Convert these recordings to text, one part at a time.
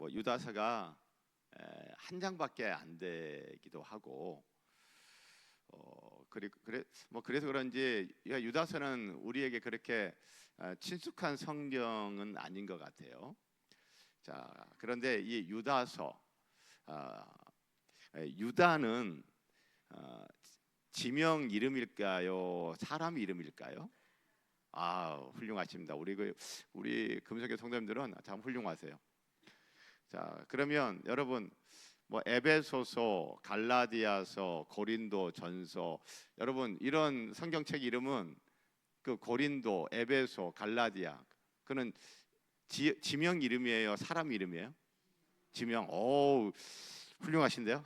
뭐 유다서가 한 장밖에 안 되기도 하고 그래서 그런지 유다서는 우리에게 그렇게 친숙한 성경은 아닌 것 같아요. 자, 그런데 이 유다서 유다는 지명 이름일까요? 사람 이름일까요? 훌륭하십니다. 우리 금속의 성도님들은 참 훌륭하세요. 자, 그러면 여러분 뭐 에베소서, 갈라디아서, 고린도전서, 여러분 이런 성경책 이름은 그 고린도, 에베소, 갈라디아 그는 지명 이름이에요? 사람 이름이에요? 지명. 오, 훌륭하신데요?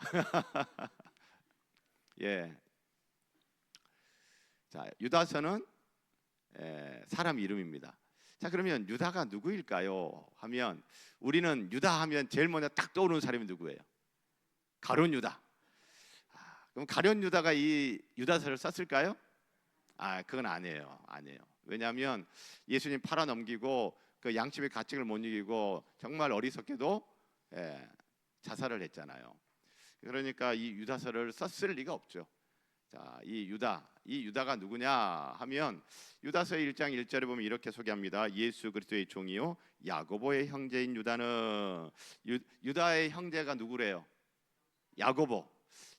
예. 자, 유다서는 사람 이름입니다. 자, 그러면 유다가 누구일까요? 하면 우리는 유다 하면 제일 먼저 딱 떠오르는 사람이 누구예요? 가룟 유다. 그럼 가룟 유다가 이 유다서를 썼을까요? 그건 아니에요. 왜냐하면 예수님 팔아넘기고 그 양심의 가책을 못 이기고 정말 어리석게도 자살을 했잖아요. 그러니까 이 유다서를 썼을 리가 없죠. 자, 이 유다가 누구냐 하면 유다서 1장 1절에 보면 이렇게 소개합니다. 예수 그리스도의 종이요 야고보의 형제인 유다는 유다의 형제가 누구래요? 야고보.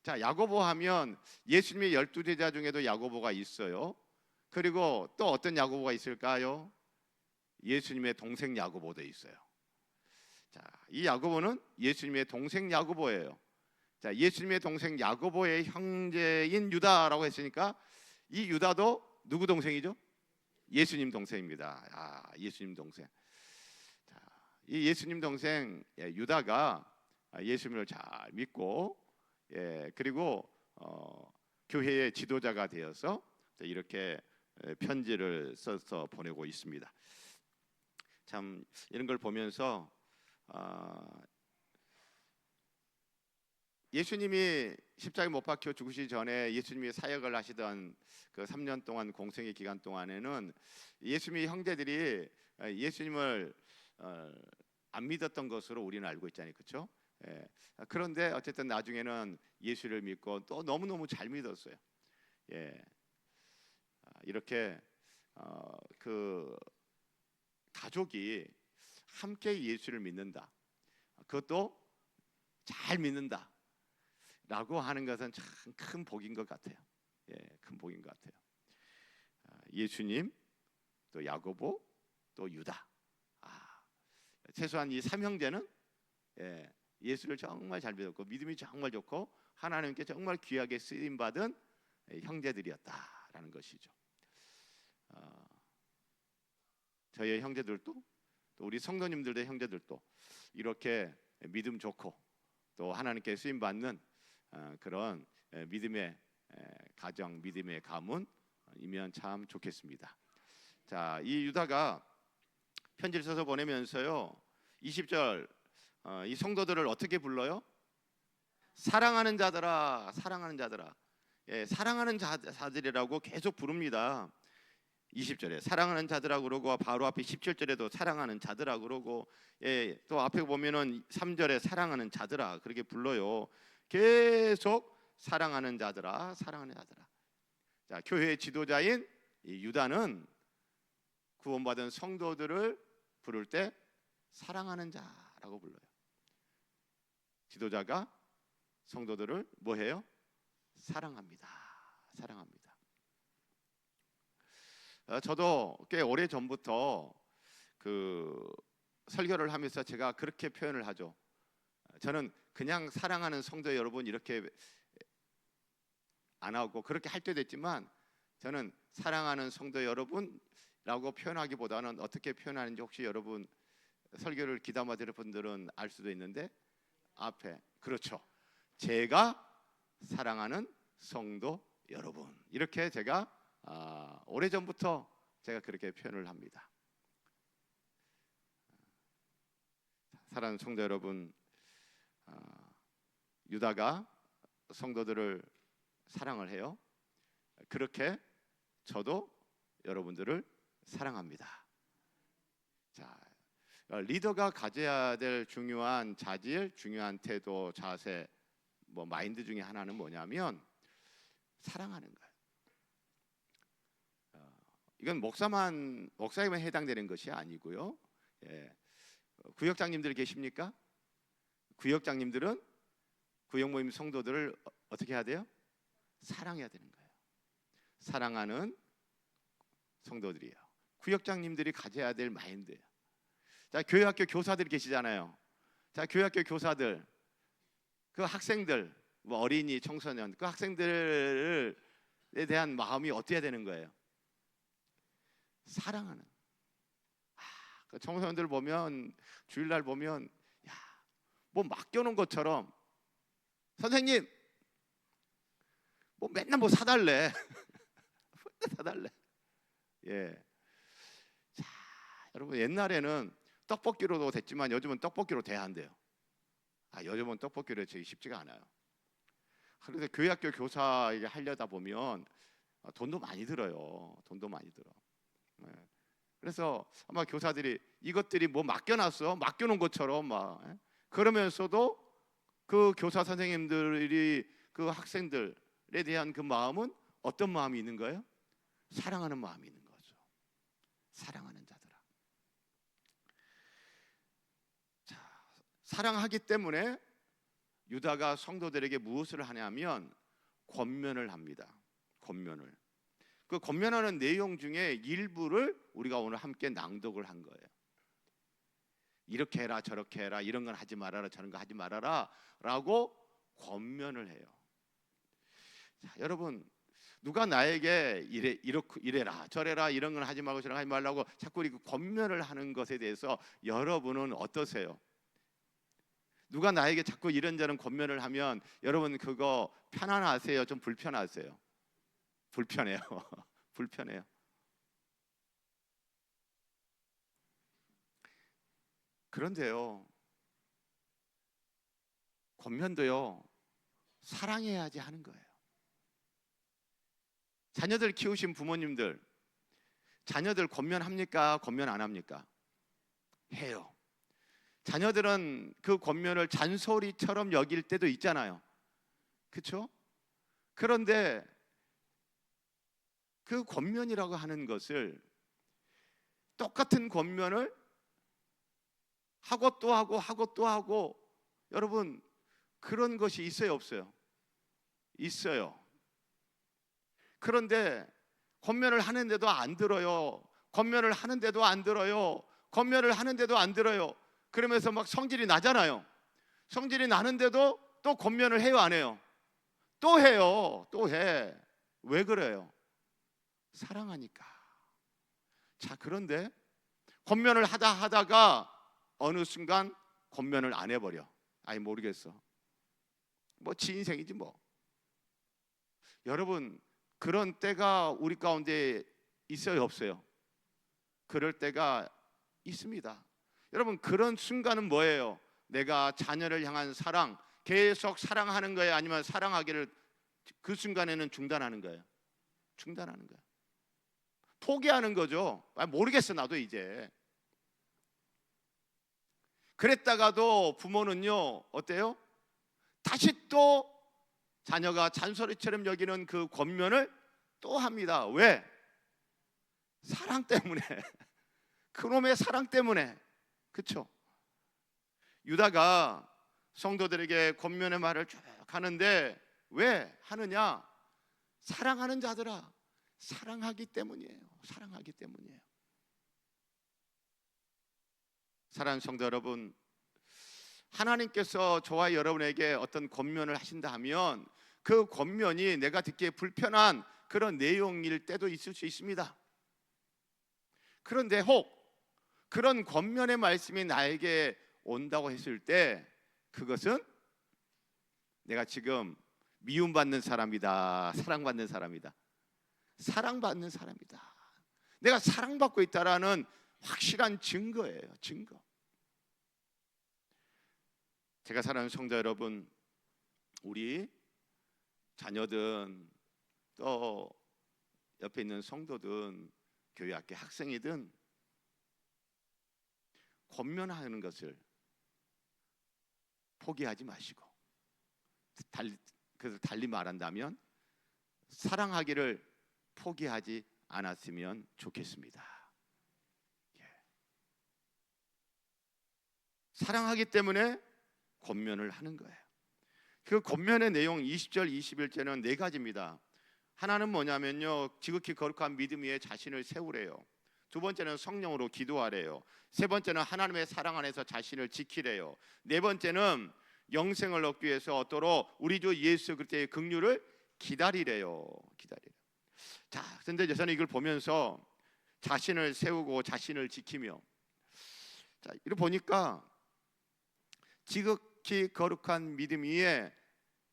자, 야고보 하면 예수님의 12제자 중에도 야고보가 있어요. 그리고 또 어떤 야고보가 있을까요? 예수님의 동생 야고보도 있어요. 자, 이 야고보는 예수님의 동생 야고보예요. 자, 예수님의 동생 야고보의 형제인 유다라고 했으니까 이 유다도 누구 동생이죠? 예수님 동생입니다. 예수님 동생. 자, 이 예수님 동생 유다가 예수님을 잘 믿고 그리고 교회의 지도자가 되어서 이렇게 편지를 써서 보내고 있습니다. 참 이런 걸 보면서 예수님이 십자가에 못 박혀 죽으시기 전에 예수님이 사역을 하시던 그 3년 동안 공생의 기간 동안에는 예수님의 형제들이 예수님을 안 믿었던 것으로 우리는 알고 있잖아요, 그렇죠? 그런데 어쨌든 나중에는 예수를 믿고 또 너무너무 잘 믿었어요. 이렇게 그 가족이 함께 예수를 믿는다. 그것도 잘 믿는다. 라고 하는 것은 참 큰 복인 것 같아요. 큰 복인 것 같아요. 예수님, 또 야고보, 또 유다. 최소한 이 삼형제는 예수를 정말 잘 믿었고 믿음이 정말 좋고 하나님께 정말 귀하게 쓰임 받은 형제들이었다라는 것이죠. 저희 형제들도 또 우리 성도님들의 형제들도 이렇게 믿음 좋고 또 하나님께 쓰임 받는 그런 믿음의 가정, 믿음의 가문이면 참 좋겠습니다. 자, 이 유다가 편지를 써서 보내면서요 20절 이 성도들을 어떻게 불러요? 사랑하는 자들아, 사랑하는 자들아. 사랑하는 자들이라고 계속 부릅니다. 20절에 사랑하는 자들아 그러고 바로 앞에 17절에도 사랑하는 자들아 그러고 또 앞에 보면은 3절에 사랑하는 자들아 그렇게 불러요. 계속 사랑하는 자들아, 사랑하는 자들아. 자, 교회의 지도자인 이 유다는 구원받은 성도들을 부를 때 사랑하는 자라고 불러요. 지도자가 성도들을 뭐해요? 사랑합니다. 사랑합니다. 저도 꽤 오래 전부터 그 설교를 하면서 제가 그렇게 표현을 하죠. 저는 그냥 사랑하는 성도 여러분 이렇게 안 하고 그렇게 할 때도 있지만 저는 사랑하는 성도 여러분라고 표현하기보다는 어떻게 표현하는지 혹시 여러분 설교를 귀담아 들을 분들은 알 수도 있는데 앞에 그렇죠. 제가 사랑하는 성도 여러분 이렇게 제가 오래전부터 제가 그렇게 표현을 합니다. 사랑하는 성도 여러분, 유다가 성도들을 사랑을 해요. 그렇게 저도 여러분들을 사랑합니다. 자, 리더가 가져야 될 중요한 자질, 중요한 태도, 자세, 뭐 마인드 중에 하나는 뭐냐면 사랑하는 거예요. 이건 목사에만 해당되는 것이 아니고요. 예. 구역장님들 계십니까? 구역장님들은 구역 모임 성도들을 어떻게 해야 돼요? 사랑해야 되는 거예요. 사랑하는 성도들이에요. 구역장님들이 가져야 될 마인드예요. 자, 교회학교 교사들이 계시잖아요. 자, 교회학교 교사들, 그 학생들, 뭐 어린이, 청소년, 그 학생들에 대한 마음이 어떻게 되는 거예요? 사랑하는. 그 청소년들 보면 주일날 보면 뭐 맡겨놓은 것처럼 선생님 뭐 맨날 뭐 사달래. 사달래. 예. 자, 여러분 옛날에는 떡볶이로도 됐지만 요즘은 떡볶이로 돼야 한대요. 요즘은 떡볶이로 되기 쉽지가 않아요. 그래서 교회학교 교사 하려다 보면 돈도 많이 들어요. 돈도 많이 들어. 예. 그래서 아마 교사들이 이것들이 뭐 맡겨놨어, 맡겨놓은 것처럼 막 그러면서도 그 교사 선생님들이 그 학생들에 대한 그 마음은 어떤 마음이 있는 거예요? 사랑하는 마음이 있는 거죠. 사랑하는 자들아. 자, 사랑하기 때문에 유다가 성도들에게 무엇을 하냐면 권면을 합니다. 권면을. 그 권면하는 내용 중에 일부를 우리가 오늘 함께 낭독을 한 거예요. 이렇게 해라 저렇게 해라, 이런 건 하지 말아라 저런 거 하지 말아라 라고 권면을 해요. 자, 여러분 누가 나에게 이래라 저래라, 이런 건 하지 말고 저런 거 하지 말라고 자꾸 이렇게 권면을 하는 것에 대해서 여러분은 어떠세요? 누가 나에게 자꾸 이런저런 권면을 하면 여러분 그거 편안하세요? 좀 불편하세요? 불편해요. 불편해요. 그런데요, 권면도요 사랑해야지 하는 거예요. 자녀들 키우신 부모님들, 자녀들 권면합니까? 권면 안 합니까? 해요. 자녀들은 그 권면을 잔소리처럼 여길 때도 있잖아요. 그렇죠? 그런데 그 권면이라고 하는 것을, 똑같은 권면을 하고 또 하고 하고 또 하고, 여러분 그런 것이 있어요 없어요? 있어요. 그런데 권면을 하는데도 안 들어요. 권면을 하는데도 안 들어요. 권면을 하는데도 안 들어요. 그러면서 막 성질이 나잖아요. 성질이 나는데도 또 권면을 해요 안 해요? 또 해요. 또 해. 왜 그래요? 사랑하니까. 자, 그런데 권면을 하다가 어느 순간 권면을 안 해버려. 아니 모르겠어. 뭐 지 인생이지 뭐. 여러분 그런 때가 우리 가운데 있어요 없어요? 그럴 때가 있습니다. 여러분 그런 순간은 뭐예요? 내가 자녀를 향한 사랑, 계속 사랑하는 거예요? 아니면 사랑하기를 그 순간에는 중단하는 거예요? 중단하는 거예요. 포기하는 거죠. 모르겠어 나도 이제. 그랬다가도 부모는요 어때요? 다시 또 자녀가 잔소리처럼 여기는 그 권면을 또 합니다. 왜? 사랑 때문에. 그놈의 사랑 때문에. 그렇죠? 유다가 성도들에게 권면의 말을 쭉 하는데 왜 하느냐? 사랑하는 자들아, 사랑하기 때문이에요. 사랑하기 때문이에요. 사랑하는 성도 여러분, 하나님께서 저와 여러분에게 어떤 권면을 하신다 하면 그 권면이 내가 듣기에 불편한 그런 내용일 때도 있을 수 있습니다. 그런데 혹 그런 권면의 말씀이 나에게 온다고 했을 때 그것은 내가 지금 미움받는 사람이다, 사랑받는 사람이다. 사랑받는 사람이다. 내가 사랑받고 있다라는 확실한 증거예요. 증거. 제가 사랑하는 성도 여러분, 우리 자녀든 또 옆에 있는 성도든 교회 학교 학생이든 권면하는 것을 포기하지 마시고, 그래서 달리 말한다면 사랑하기를 포기하지 않았으면 좋겠습니다. 사랑하기 때문에 권면을 하는 거예요. 그 권면의 내용 20절 21절은 네 가지입니다. 하나는 뭐냐면요, 지극히 거룩한 믿음 위에 자신을 세우래요. 두 번째는 성령으로 기도하래요. 세 번째는 하나님의 사랑 안에서 자신을 지키래요. 네 번째는 영생을 얻기 위해서 얻도록 우리 주 예수 그리스도의 긍휼을 기다리래요. 자, 그런데 저는 이걸 보면서 자신을 세우고 자신을 지키며, 자, 이걸 보니까 지극히 거룩한 믿음 위에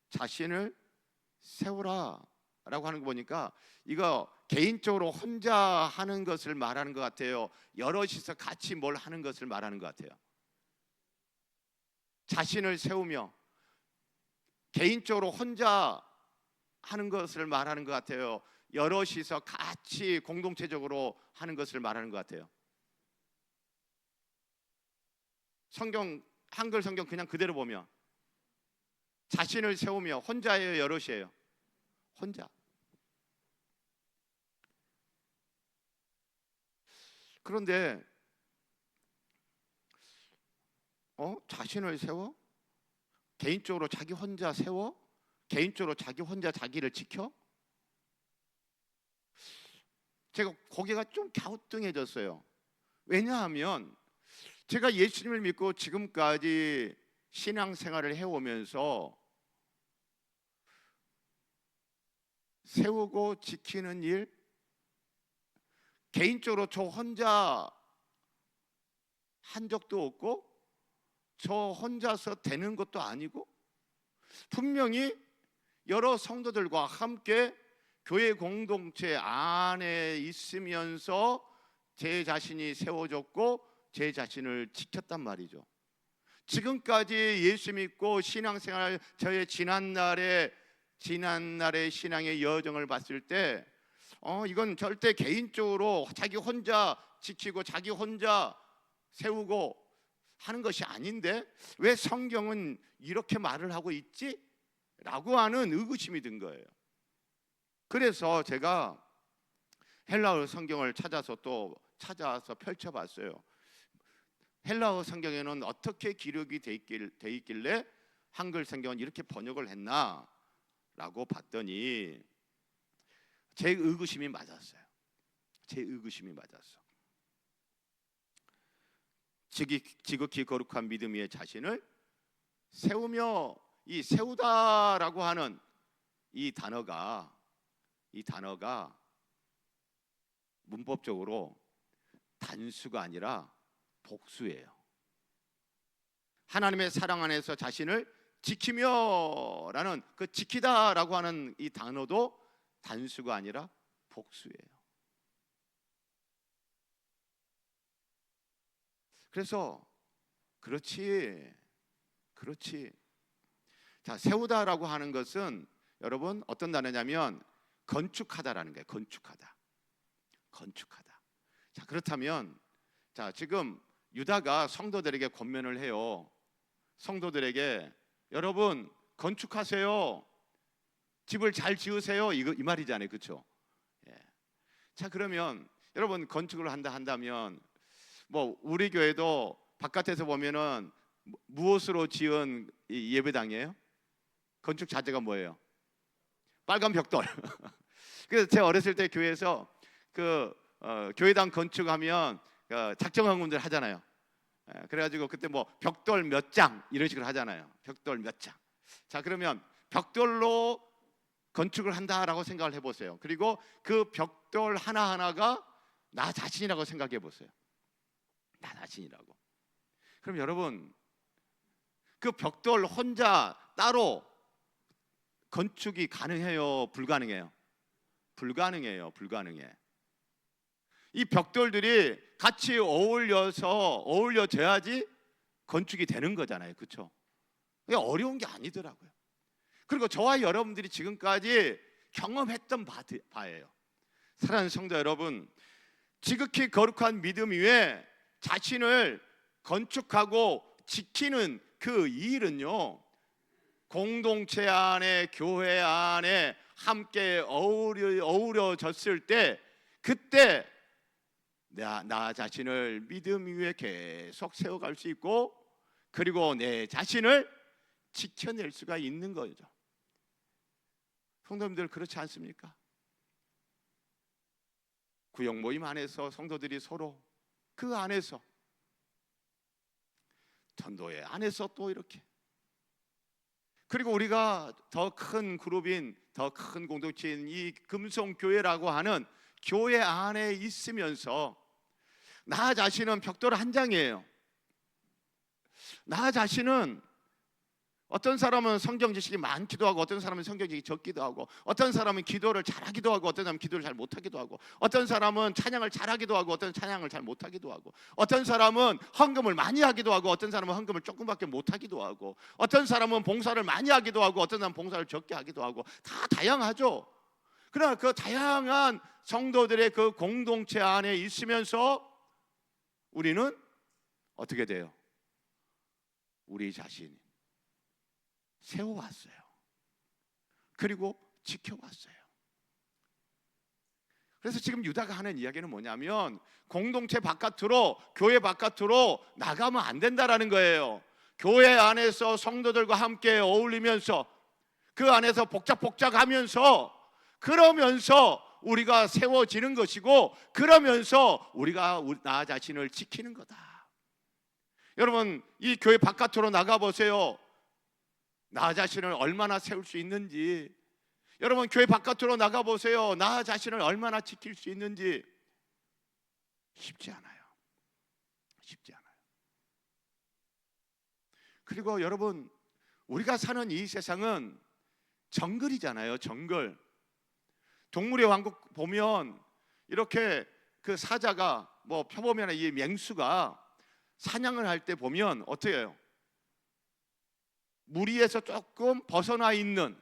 자신을 세우라 라고 하는 거 보니까 이거 개인적으로 혼자 하는 것을 말하는 것 같아요. 여럿이서 같이 뭘 하는 것을 말하는 것 같아요. 자신을 세우며 개인적으로 혼자 하는 것을 말하는 것 같아요. 여럿이서 같이 공동체적으로 하는 것을 말하는 것 같아요. 성경, 한글 성경 그냥 그대로 보면 자신을 세우며, 혼자예요, 여럿이에요? 혼자. 그런데 자신을 세워? 개인적으로 자기 혼자 세워? 개인적으로 자기 혼자 자기를 지켜? 제가 고개가 좀 갸우뚱해졌어요. 왜냐하면 제가 예수님을 믿고 지금까지 신앙생활을 해오면서 세우고 지키는 일, 개인적으로 저 혼자 한 적도 없고 저 혼자서 되는 것도 아니고, 분명히 여러 성도들과 함께 교회 공동체 안에 있으면서 제 자신이 세워졌고 제 자신을 지켰단 말이죠. 지금까지 예수 믿고 신앙생활, 저의 지난날의 신앙의 여정을 봤을 때 이건 절대 개인적으로 자기 혼자 지키고 자기 혼자 세우고 하는 것이 아닌데 왜 성경은 이렇게 말을 하고 있지? 라고 하는 의구심이 든 거예요. 그래서 제가 헬라어 성경을 찾아서 펼쳐봤어요. 헬라어 성경에는 어떻게 기록이 돼 있길래 한글 성경은 이렇게 번역을 했나? 라고 봤더니 제 의구심이 맞았어요. 지극히 거룩한 믿음 위에 자신을 세우며, 이 세우다라고 하는 이 단어가 문법적으로 단수가 아니라 복수예요. 하나님의 사랑 안에서 자신을 지키며라는 그 지키다라고 하는 이 단어도 단수가 아니라 복수예요. 그래서 그렇지. 자, 세우다라고 하는 것은 여러분 어떤 단어냐면 건축하다라는 거예요. 건축하다. 자, 그렇다면 자, 지금 유다가 성도들에게 권면을 해요. 성도들에게 여러분 건축하세요. 집을 잘 지으세요. 이 말이잖아요. 그렇죠? 예. 자, 그러면 여러분 건축을 한다면 뭐 우리 교회도 바깥에서 보면은 무엇으로 지은 이 예배당이에요? 건축 자재가 뭐예요? 빨간 벽돌. 그래서 제가 어렸을 때 교회에서 교회당 건축하면 작정헌금들 하잖아요. 그래가지고 그때 뭐 벽돌 몇 장 이런 식으로 하잖아요. 벽돌 몇 장. 자, 그러면 벽돌로 건축을 한다라고 생각을 해보세요. 그리고 그 벽돌 하나하나가 나 자신이라고 생각해 보세요. 나 자신이라고. 그럼 여러분 그 벽돌 혼자 따로 건축이 가능해요? 불가능해요? 불가능해. 이 벽돌들이 같이 어울려져야지 건축이 되는 거잖아요. 그렇죠? 이게 어려운 게 아니더라고요. 그리고 저와 여러분들이 지금까지 경험했던 바예요. 사랑하는 성도 여러분, 지극히 거룩한 믿음 위에 자신을 건축하고 지키는 그 일은요, 공동체 안에, 교회 안에 함께 어우러졌을 때, 그때 나 자신을 믿음 위에 계속 세워갈 수 있고, 그리고 내 자신을 지켜낼 수가 있는 거죠. 성도님들 그렇지 않습니까? 구역 모임 안에서 성도들이 서로 그 안에서, 전도회 안에서 또 이렇게, 그리고 우리가 더 큰 그룹인, 더 큰 공동체인 이 금송교회라고 하는 교회 안에 있으면서 나 자신은 벽돌 한 장이에요. 나 자신은, 어떤 사람은 성경 지식이 많기도 하고, 어떤 사람은 성경 지식이 적기도 하고, 어떤 사람은 기도를 잘하기도 하고, 어떤 사람은 기도를 잘 못하기도 하고, 어떤 사람은 찬양을 잘하기도 하고, 어떤 찬양을 잘 못하기도 하고, 어떤 사람은 헌금을 많이 하기도 하고, 어떤 사람은 헌금을 조금밖에 못하기도 하고, 어떤 사람은 봉사를 많이 하기도 하고, 어떤 사람은 봉사를 적게 하기도 하고, 다 다양하죠. 그러나 그 다양한 성도들의 그 공동체 안에 있으면서 우리는 어떻게 돼요? 우리 자신이 세워왔어요. 그리고 지켜왔어요. 그래서 지금 유다가 하는 이야기는 뭐냐면, 공동체 바깥으로, 교회 바깥으로 나가면 안 된다라는 거예요. 교회 안에서 성도들과 함께 어울리면서, 그 안에서 복작복작하면서, 그러면서 우리가 세워지는 것이고, 그러면서 우리가 나 자신을 지키는 거다. 여러분, 이 교회 바깥으로 나가보세요. 나 자신을 얼마나 세울 수 있는지. 여러분, 교회 바깥으로 나가보세요. 나 자신을 얼마나 지킬 수 있는지. 쉽지 않아요. 쉽지 않아요. 그리고 여러분, 우리가 사는 이 세상은 정글이잖아요. 정글. 동물의 왕국 보면 이렇게 그 사자가, 뭐 표범이나 이 맹수가 사냥을 할 때 보면 어떻게 해요? 무리에서 조금 벗어나 있는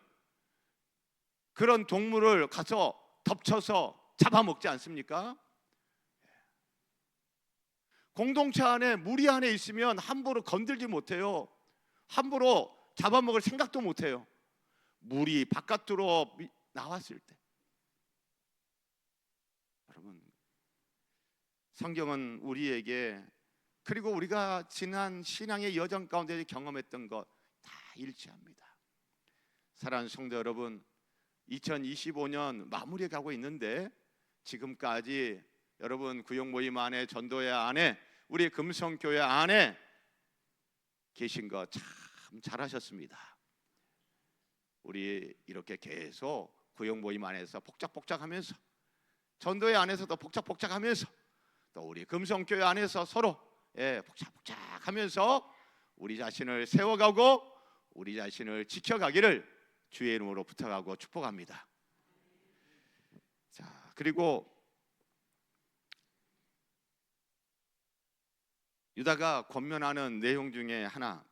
그런 동물을 가서 덮쳐서 잡아먹지 않습니까? 공동체 안에, 무리 안에 있으면 함부로 건들지 못해요. 함부로 잡아먹을 생각도 못해요. 무리 바깥으로 나왔을 때. 여러분, 성경은 우리에게, 그리고 우리가 지난 신앙의 여정 가운데 경험했던 것 다 일치합니다. 사랑하는 성도 여러분, 2025년 마무리해 가고 있는데, 지금까지 여러분 구역 모임 안에, 전도회 안에, 우리 금성교회 안에 계신 거 참 잘하셨습니다. 우리 이렇게 계속 구역 모임 안에서 복작복작하면서, 전도회 안에서도 복작복작하면서, 또 우리 금성교회 안에서 서로 복작복작하면서 우리 자신을 세워가고 우리 자신을 지켜가기를 주의 이름으로 부탁하고 축복합니다. 자, 그리고 유다가 권면하는 내용 중에 하나,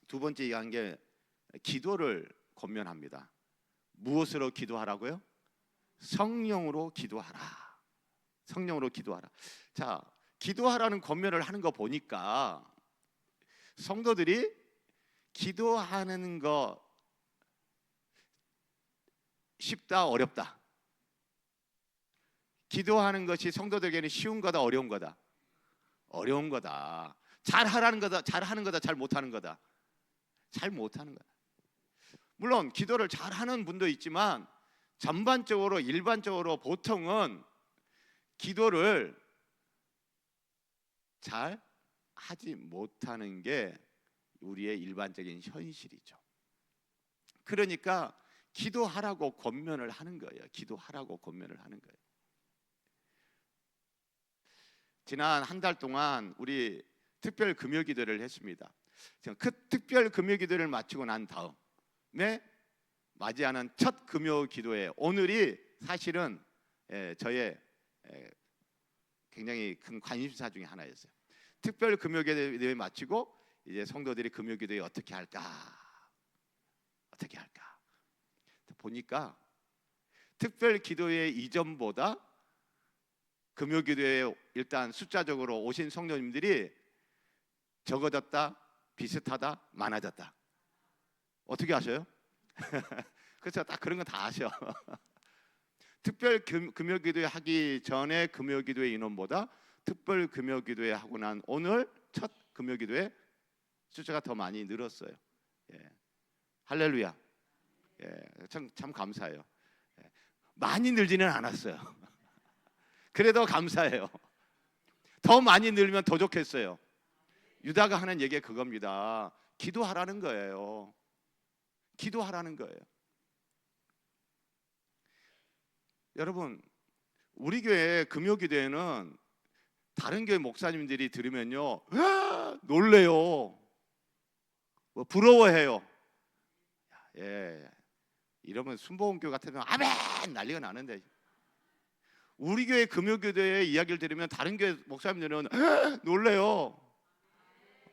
두 번째 얘기한 게 기도를 권면합니다. 무엇으로 기도하라고요? 성령으로 기도하라. 성령으로 기도하라. 자, 기도하라는 권면을 하는 거 보니까 성도들이 기도하는 거 쉽다, 어렵다? 기도하는 것이 성도들에게는 쉬운 거다, 어려운 거다? 어려운 거다. 잘하라는 거다, 잘하는 거다, 잘 못하는 거다? 잘 못하는 거다. 물론 기도를 잘하는 분도 있지만 전반적으로, 일반적으로 보통은 기도를 잘 하지 못하는 게 우리의 일반적인 현실이죠. 그러니까 기도하라고 권면을 하는 거예요. 기도하라고 권면을 하는 거예요. 지난 한 달 동안 우리 특별 금요 기도를 했습니다. 그 특별 금요 기도를 마치고 난 다음에 맞이하는 첫 금요 기도에, 오늘이 사실은 저의 굉장히 큰 관심사 중에 하나였어요. 특별 금요 기도를 마치고 이제 성도들이 금요 기도에 어떻게 할까? 어떻게 할까? 보니까 특별 기도회 이전보다 금요 기도에 일단 숫자적으로 오신 성도님들이 적어졌다, 비슷하다, 많아졌다. 어떻게 아셔요? 그렇죠. 딱 그런 건 다 아셔. 특별 금요기도회 하기 전에 금요기도회 인원보다 특별 금요기도회 하고 난 오늘 첫 금요기도회 숫자가 더 많이 늘었어요. 예. 할렐루야. 예. 참 감사해요. 예. 많이 늘지는 않았어요. 그래도 감사해요. 더 많이 늘면 더 좋겠어요. 유다가 하는 얘기가 그겁니다. 기도하라는 거예요. 기도하라는 거예요. 여러분, 우리 교회 금요기도회는 다른 교회 목사님들이 들으면요, 놀래요. 부러워해요. 예, 이러면 순복음교회 같으면 아멘 난리가 나는데, 우리 교회 금요기도회 이야기를 들으면 다른 교회 목사님들은 놀래요.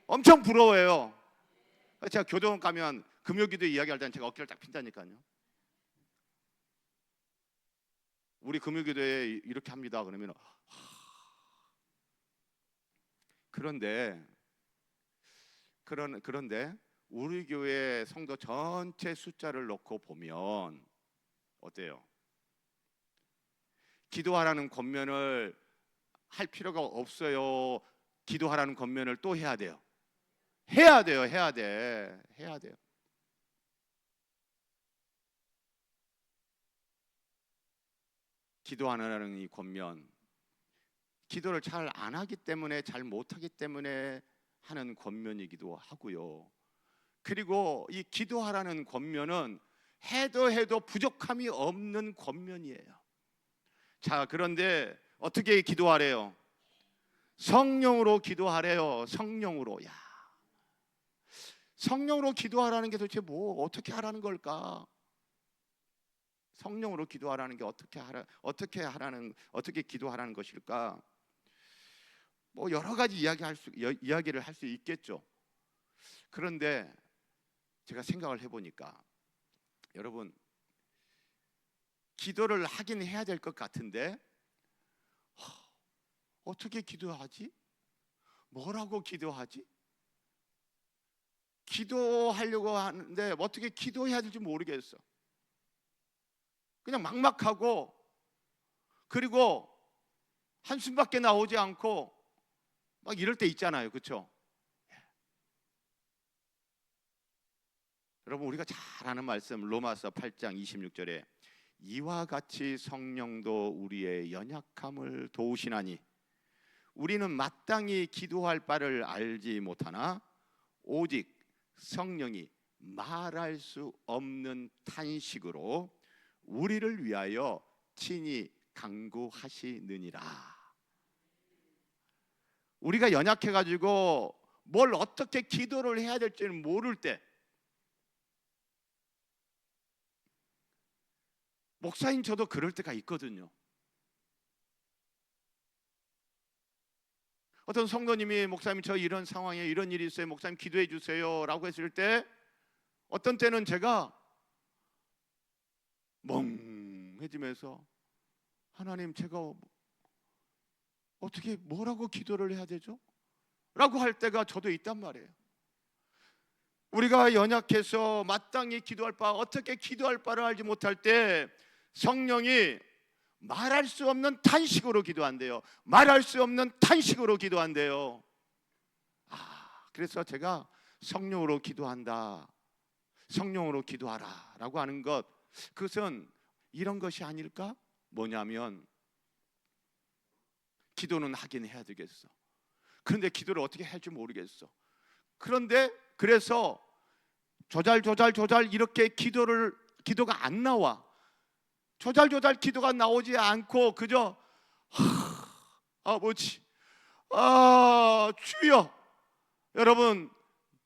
엄청 부러워해요. 제가 교도원 가면 금요기도회 이야기할 때는 제가 어깨를 딱 핀다니까요. 우리 금요기도회 이렇게 합니다. 그러면 그런데 우리 교회 성도 전체 숫자를 놓고 보면 어때요? 기도하라는 권면을 할 필요가 없어요? 기도하라는 권면을 또 해야 돼요? 해야 돼요. 해야 돼요. 기도하라는 이 권면, 기도를 잘 안 하기 때문에, 잘 못하기 때문에 하는 권면이기도 하고요. 그리고 이 기도하라는 권면은 해도 부족함이 없는 권면이에요. 자, 그런데 어떻게 기도하래요? 성령으로 기도하래요. 성령으로. 야, 성령으로 기도하라는 게 도대체 어떻게 하라는 걸까? 성령으로 기도하라는 게 어떻게 기도하라는 것일까? 여러 가지 이야기를 할 수 있겠죠. 그런데 제가 생각을 해보니까, 여러분, 기도를 하긴 해야 될 것 같은데 어떻게 기도하지? 뭐라고 기도하지? 기도하려고 하는데 어떻게 기도해야 될지 모르겠어. 그냥 막막하고, 그리고 한숨밖에 나오지 않고 막 이럴 때 있잖아요. 그렇죠? 여러분, 우리가 잘 아는 말씀 로마서 8장 26절에 이와 같이 성령도 우리의 연약함을 도우시나니 우리는 마땅히 기도할 바를 알지 못하나 오직 성령이 말할 수 없는 탄식으로 우리를 위하여 친히 간구하시느니라. 우리가 연약해가지고 뭘 어떻게 기도를 해야 될지는 모를 때, 목사님 저도 그럴 때가 있거든요. 어떤 성도님이 목사님 저 이런 상황에 이런 일이 있어요, 목사님 기도해 주세요 라고 했을 때, 어떤 때는 제가 멍해지면서 하나님, 제가 어떻게 뭐라고 기도를 해야 되죠? 라고 할 때가 저도 있단 말이에요. 우리가 연약해서 마땅히 기도할 바, 어떻게 기도할 바를 알지 못할 때 성령이 말할 수 없는 탄식으로 기도한대요. 말할 수 없는 탄식으로 기도한대요. 그래서 제가 성령으로 기도한다, 성령으로 기도하라 라고 하는 것, 그것은 이런 것이 아닐까? 뭐냐면, 기도는 하긴 해야 되겠어. 그런데 기도를 어떻게 할지 모르겠어. 그래서 조잘 이렇게 기도가 안 나와. 조잘 기도가 나오지 않고 그저 아버지, 주여. 여러분,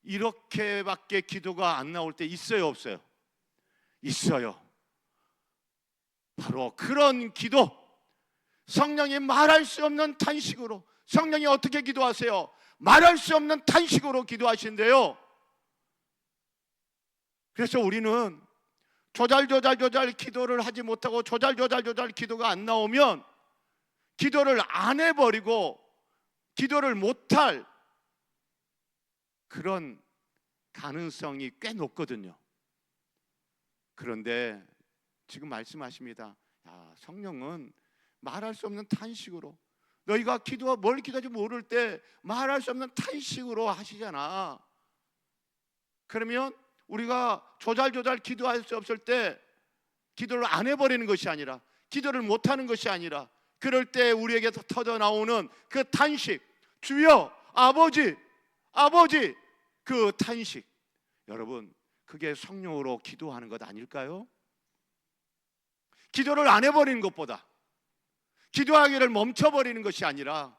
이렇게밖에 기도가 안 나올 때 있어요, 없어요? 있어요. 바로 그런 기도, 성령이 말할 수 없는 탄식으로. 성령이 어떻게 기도하세요? 말할 수 없는 탄식으로 기도하신대요. 그래서 우리는 조잘 기도를 하지 못하고 조잘 기도가 안 나오면 기도를 안 해버리고 기도를 못할 그런 가능성이 꽤 높거든요. 그런데 지금 말씀하십니다. 성령은 말할 수 없는 탄식으로, 너희가 뭘 기도할지 모를 때 말할 수 없는 탄식으로 하시잖아. 그러면 우리가 조잘조잘 기도할 수 없을 때 기도를 안 해버리는 것이 아니라, 기도를 못하는 것이 아니라, 그럴 때 우리에게서 터져 나오는 그 탄식, 주여, 아버지, 아버지, 그 탄식, 여러분, 그게 성령으로 기도하는 것 아닐까요? 기도를 안 해버리는 것보다, 기도하기를 멈춰버리는 것이 아니라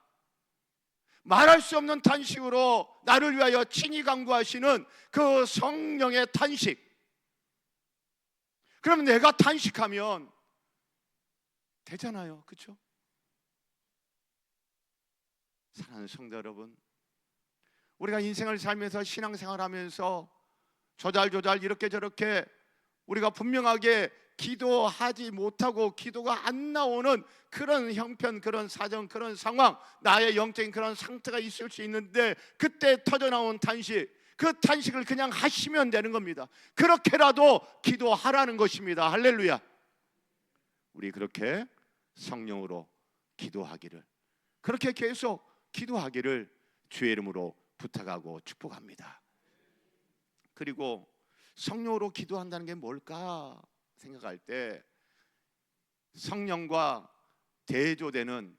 말할 수 없는 탄식으로 나를 위하여 친히 간구하시는 그 성령의 탄식. 그러면 내가 탄식하면 되잖아요. 그렇죠? 사랑하는 성도 여러분, 우리가 인생을 살면서, 신앙생활하면서 조잘조잘 이렇게 저렇게 우리가 분명하게 기도하지 못하고 기도가 안 나오는 그런 형편, 그런 사정, 그런 상황, 나의 영적인 그런 상태가 있을 수 있는데, 그때 터져나온 탄식, 그 탄식을 그냥 하시면 되는 겁니다. 그렇게라도 기도하라는 것입니다. 할렐루야. 우리 그렇게 성령으로 기도하기를, 그렇게 계속 기도하기를 주의 이름으로 부탁하고 축복합니다. 그리고 성령으로 기도한다는 게 뭘까 생각할 때, 성령과 대조되는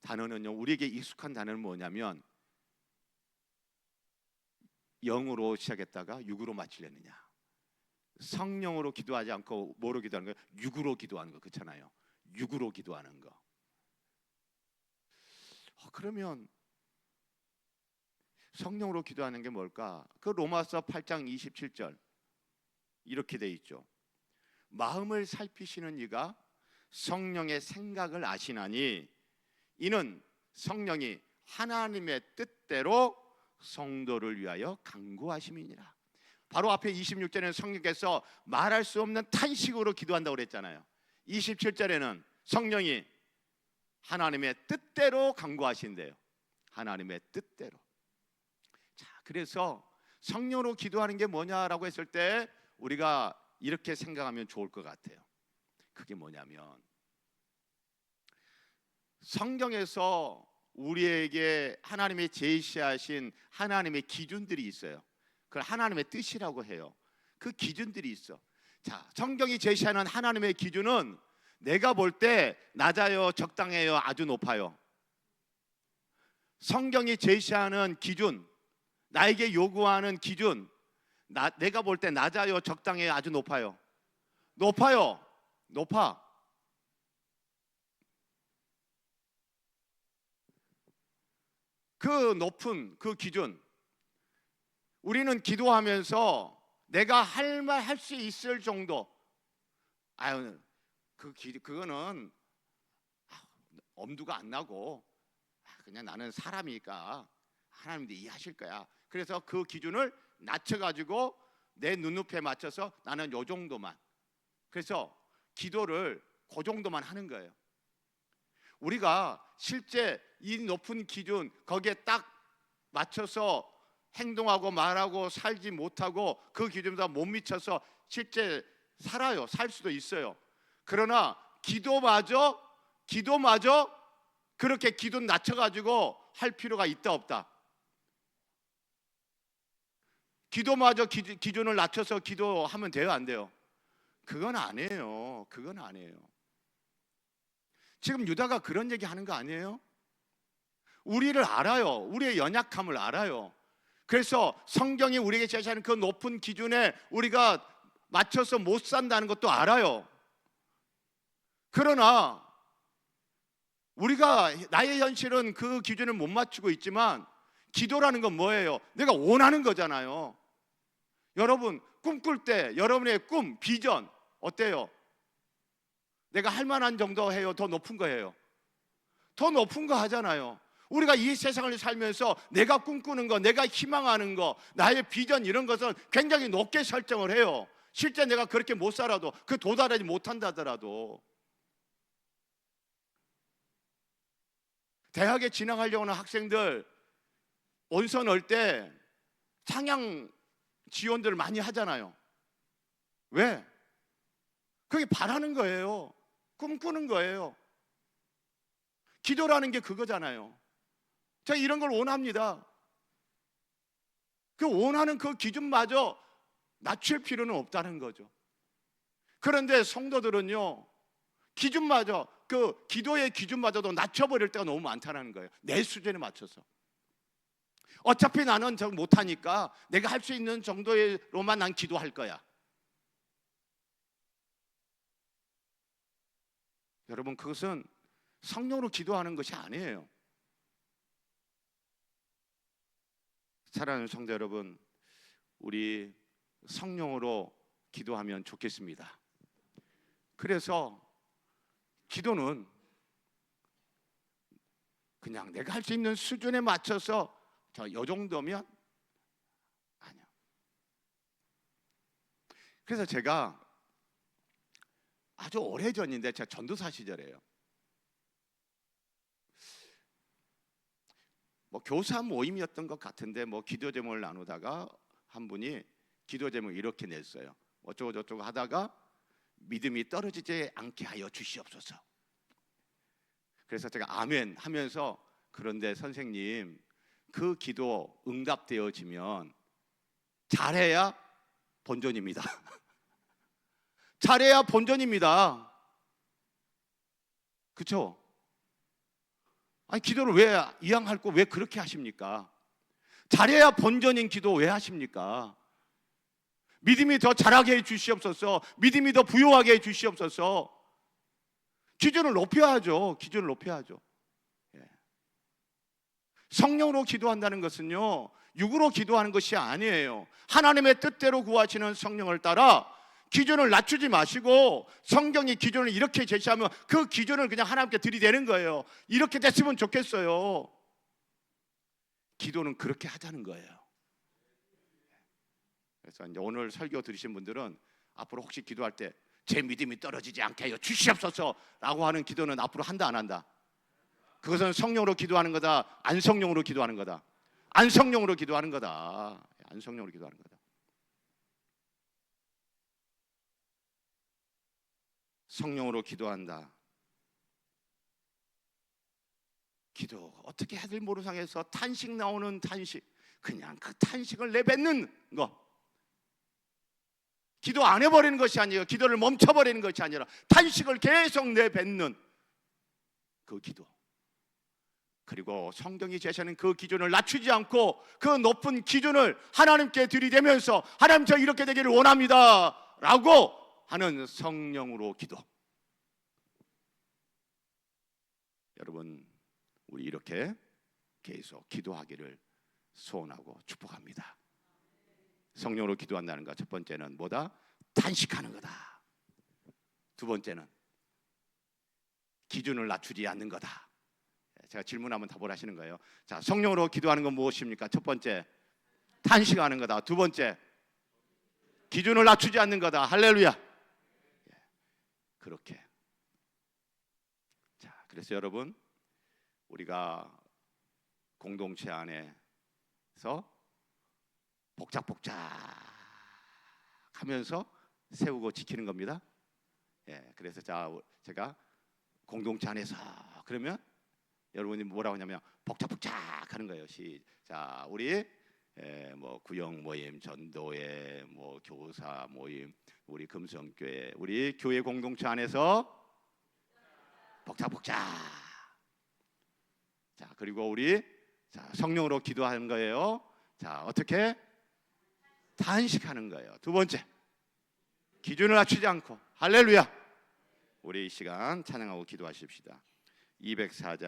단어는요, 우리에게 익숙한 단어는 뭐냐면, 영으로 시작했다가 육으로 마치려느냐. 성령으로 기도하지 않고 뭐로 기도하는 거예요? 육으로 기도하는 거. 그렇잖아요. 육으로 기도하는 거. 그러면 성령으로 기도하는 게 뭘까? 그 로마서 8장 27절 이렇게 돼 있죠. 마음을 살피시는 이가 성령의 생각을 아시나니 이는 성령이 하나님의 뜻대로 성도를 위하여 간구하심이니라. 바로 앞에 26절에는 성령께서 말할 수 없는 탄식으로 기도한다고 그랬잖아요. 27절에는 성령이 하나님의 뜻대로 간구하신대요. 하나님의 뜻대로. 자, 그래서 성령으로 기도하는 게 뭐냐라고 했을 때 우리가 이렇게 생각하면 좋을 것 같아요. 그게 뭐냐면, 성경에서 우리에게 하나님이 제시하신 하나님의 기준들이 있어요. 그걸 하나님의 뜻이라고 해요. 그 기준들이 있어. 자, 성경이 제시하는 하나님의 기준은 내가 볼 때 낮아요, 적당해요, 아주 높아요. 성경이 제시하는 기준, 나에게 요구하는 기준, 내가 볼 때 낮아요, 적당해요, 아주 높아요. 높아요. 높아. 그 높은 그 기준, 우리는 기도하면서 내가 할 말 할 수 있을 정도, 그거는 엄두가 안 나고 그냥 나는 사람이니까 하나님도 이해하실 거야. 그래서 그 기준을 낮춰가지고 내 눈높이에 맞춰서 나는 요 정도만, 그래서 기도를 그 정도만 하는 거예요. 우리가 실제 이 높은 기준, 거기에 딱 맞춰서 행동하고 말하고 살지 못하고 그 기준보다 못 미쳐서 실제 살아요. 살 수도 있어요. 그러나 기도마저 그렇게 기도 낮춰가지고 할 필요가 있다 없다? 기도마저 기준을 낮춰서 기도하면 돼요, 안 돼요? 그건 아니에요. 그건 아니에요. 지금 유다가 그런 얘기 하는 거 아니에요? 우리를 알아요. 우리의 연약함을 알아요. 그래서 성경이 우리에게 제시하는 그 높은 기준에 우리가 맞춰서 못 산다는 것도 알아요. 그러나 우리가, 나의 현실은 그 기준을 못 맞추고 있지만 기도라는 건 뭐예요? 내가 원하는 거잖아요. 여러분 꿈꿀 때 여러분의 꿈, 비전 어때요? 내가 할 만한 정도 해요? 더 높은 거 해요? 더 높은 거 하잖아요. 우리가 이 세상을 살면서 내가 꿈꾸는 거, 내가 희망하는 거, 나의 비전, 이런 것은 굉장히 높게 설정을 해요. 실제 내가 그렇게 못 살아도, 그 도달하지 못한다더라도. 대학에 진학하려고 하는 학생들, 온선 올 때 찬양 지원들을 많이 하잖아요. 왜? 그게 바라는 거예요. 꿈꾸는 거예요. 기도라는 게 그거잖아요. 제가 이런 걸 원합니다. 그 원하는 그 기준마저 낮출 필요는 없다는 거죠. 그런데 성도들은요, 기준마저, 그 기도의 기준마저도 낮춰버릴 때가 너무 많다는 거예요. 내 수준에 맞춰서. 어차피 나는 저 못하니까 내가 할 수 있는 정도로만 난 기도할 거야. 여러분, 그것은 성령으로 기도하는 것이 아니에요. 사랑하는 성도 여러분, 우리 성령으로 기도하면 좋겠습니다. 그래서 기도는 그냥 내가 할 수 있는 수준에 맞춰서 요 정도면 아니야. 그래서 제가 아주 오래전인데, 제가 전도사 시절이에요. 뭐 교사 모임이었던 것 같은데, 뭐 기도 제목을 나누다가 한 분이 기도 제목을 이렇게 냈어요. 어쩌고 저쩌고 하다가 믿음이 떨어지지 않게 하여 주시옵소서. 그래서 제가 아멘 하면서, 그런데 선생님, 그 기도 응답되어지면 잘해야 본전입니다. 잘해야 본전입니다. 그렇죠? 아니, 기도를 왜 이왕할 거 왜 그렇게 하십니까? 잘해야 본전인 기도 왜 하십니까? 믿음이 더 자라게 해 주시옵소서. 믿음이 더 부요하게 해 주시옵소서. 기준을 높여야죠. 기준을 높여야죠. 예. 성령으로 기도한다는 것은요, 육으로 기도하는 것이 아니에요. 하나님의 뜻대로 구하시는 성령을 따라 기준을 낮추지 마시고, 성경이 기준을 이렇게 제시하면 그 기준을 그냥 하나님께 들이대는 거예요. 이렇게 됐으면 좋겠어요. 기도는 그렇게 하자는 거예요. 그래서 이제 오늘 설교 들으신 분들은 앞으로 혹시 기도할 때 제 믿음이 떨어지지 않게 하여 주시옵소서라고 하는 기도는 앞으로 한다 안 한다? 그것은 성령으로 기도하는 거다, 안성령으로 기도하는 거다? 안성령으로 기도하는 거다. 안성령으로 기도하는 거다. 성령으로 기도한다. 기도 어떻게 해야 될 모르상에서 탄식 나오는 탄식, 그냥 그 탄식을 내뱉는 거. 기도 안 해버리는 것이 아니에요. 기도를 멈춰버리는 것이 아니라 탄식을 계속 내뱉는 그 기도. 그리고 성경이 제시하는 그 기준을 낮추지 않고 그 높은 기준을 하나님께 들이대면서, 하나님 저 이렇게 되기를 원합니다 라고 하는 성령으로 기도. 여러분, 우리 이렇게 계속 기도하기를 소원하고 축복합니다. 성령으로 기도한다는 것, 첫 번째는 뭐다? 탄식하는 거다. 두 번째는 기준을 낮추지 않는 거다. 제가 질문하면 답을 하시는 거예요. 자, 성령으로 기도하는 건 무엇입니까? 첫 번째, 탄식하는 거다. 두 번째, 기준을 낮추지 않는 거다. 할렐루야. 그렇게. 자, 그래서 여러분, 우리가 공동체 안에서 복작복작 하면서 세우고 지키는 겁니다. 예, 그래서 제가 공동체 안에서 그러면 여러분이 뭐라고 하냐면 복작복작 하는 거예요. 자, 우리 뭐 구역 모임, 전도회, 뭐 교사 모임, 우리 금성교회, 우리 교회 공동체 안에서 복작복작. 자, 그리고 우리 성령으로 기도하는 거예요. 자, 어떻게? 탄식하는 거예요. 두 번째, 기준을 낮추지 않고. 할렐루야. 우리 이 시간 찬양하고 기도하십시다. 204장